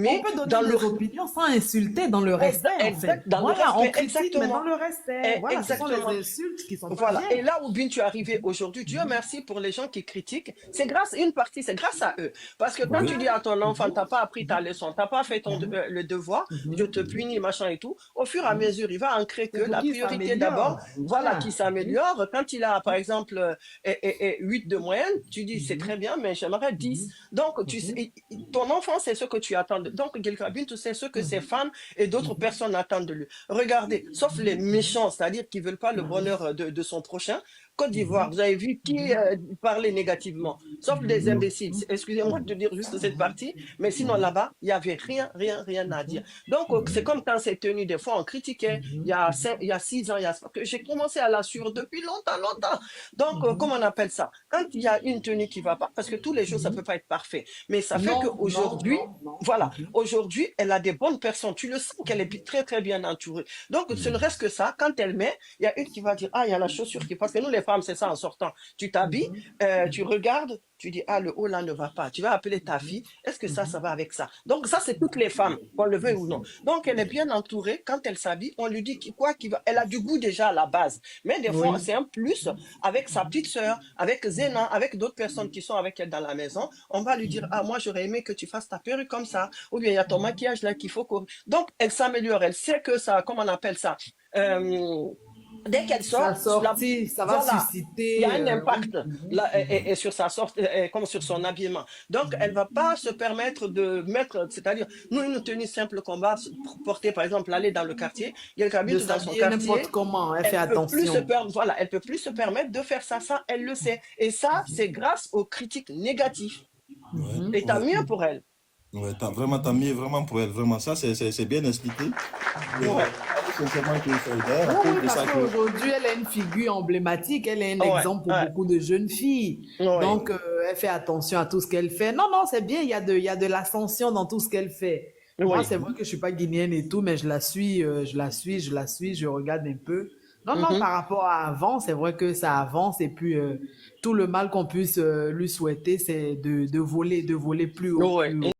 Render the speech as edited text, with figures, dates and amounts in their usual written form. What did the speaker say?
On mais peut donner dans le des opinions sans insulter, dans le respect, en fait. dans le Voilà, on respect, critique, mais dans exactement. le respect. Voilà, ce sont les Exactement. insultes qui sont pas Voilà. bien. Et là où bien tu es arrivé aujourd'hui, Dieu merci pour les gens qui critiquent. C'est grâce, une partie, c'est grâce à eux. Parce que quand Voilà. tu dis à ton enfant, Mhm, t'as pas appris ta mhm, leçon, t'as pas fait mhm, le devoir, je mhm, te mhm, punis, machin et tout, au fur et à mhm. mesure, il va ancrer que C'est pour la qu'ils priorité d'abord, s'améliorent. voilà, qui Voilà. Mhm, s'améliore. Quand il a, par exemple, 8 de moyenne, tu dis, c'est mhm, très bien, mais j'aimerais 10. mhm, Donc, mhm, ton enfant, c'est ce que tu attends. Donc, quelqu'un, tu sais ce que ses mhm, femmes et d'autres mhm, personnes attendent de lui. Regardez, sauf les mhm, méchants, c'est-à-dire qui veulent pas le mhm, bonheur de son prochain. Côte d'Ivoire, mhm, vous avez vu qui mhm, parlait négativement, sauf des mhm, imbéciles. Excusez-moi de dire juste cette mhm, partie, mais sinon mhm, là-bas, il y avait rien, rien, rien à dire. mhm, Donc, c'est mhm, comme quand c'est tenu, des fois, on critiquait, mhm, mhm, il y a 6 ans, que j'ai commencé à la suivre depuis longtemps, longtemps. Donc, mhm, comment on appelle ça? Quand il y a une tenue qui va pas, parce que tous les jours, ça mhm. peut pas être parfait, mais ça fait Non, non, qu'aujourd'hui, non, non. voilà, Mhm, aujourd'hui, elle a des bonnes personnes. Tu le sens qu'elle est très, très bien entourée. Donc, ce ne reste que ça. Quand elle met, il y a une qui va dire, ah, il y a la chaussure qui passe. Parce que nous, les femmes, c'est ça en sortant. Tu t'habilles, mhm, tu mhm, regardes, tu dis, ah, le haut là ne va pas. Tu vas appeler ta mhm, fille. Est-ce que ça mhm, va avec ça? Donc, ça, c'est toutes les femmes, qu'on le veuille ou non. mhm. Donc, elle est bien entourée. Quand elle s'habille, on lui dit quoi qu'il va. Elle a du goût déjà à la base. Mais des fois, Oui. c'est un plus avec sa petite sœur, avec Zéna, avec d'autres personnes qui sont avec elle dans la maison. On va lui dire, ah, moi, j'aurais aimé que tu fasses ta perruque comme ça. Ou bien, il y a ton maquillage là qu'il faut. Donc, elle s'améliore. Elle sait que ça, comment on appelle ça? Euh, Dès qu'elle Sa sort, sortie, ça va voilà, il y a susciter. un Oui. impact Mhm, là, mhm, sur sa sorte, comme sur son habillement. Donc, elle mhm. va pas se permettre de mettre, c'est-à-dire, nous, une tenue simple qu'on va porter, par exemple, aller dans le quartier, il y a quelqu'un De habite dans son s'habiller n'importe quartier, comment, elle fait elle peut plus se attention. permettre, voilà, elle peut plus se permettre de faire ça, elle le sait. Et ça, c'est grâce aux critiques négatives. Ouais, Mhm, Et tant ouais, mieux mhm, pour elle. ouais, vraiment, t'as mis vraiment pour elle, vraiment, ça, c'est bien expliqué. Et Ouais, sincèrement, que c'est d'ailleurs à oui, cause oui, de parce ça que, qu'aujourd'hui, elle est une figure emblématique, elle est un ouais, exemple pour ouais, beaucoup de jeunes filles. ouais. Donc, elle fait attention à tout ce qu'elle fait. Non, non, c'est bien, il y a de l'ascension dans tout ce qu'elle fait. Moi, Oui. c'est vrai que je suis pas guinéenne et tout, mais je la suis, je regarde un peu. Non, non, Mhm. par rapport à avant, c'est vrai que ça avance et puis tout le mal qu'on puisse lui souhaiter, c'est de voler plus haut, Ouais. plus haut.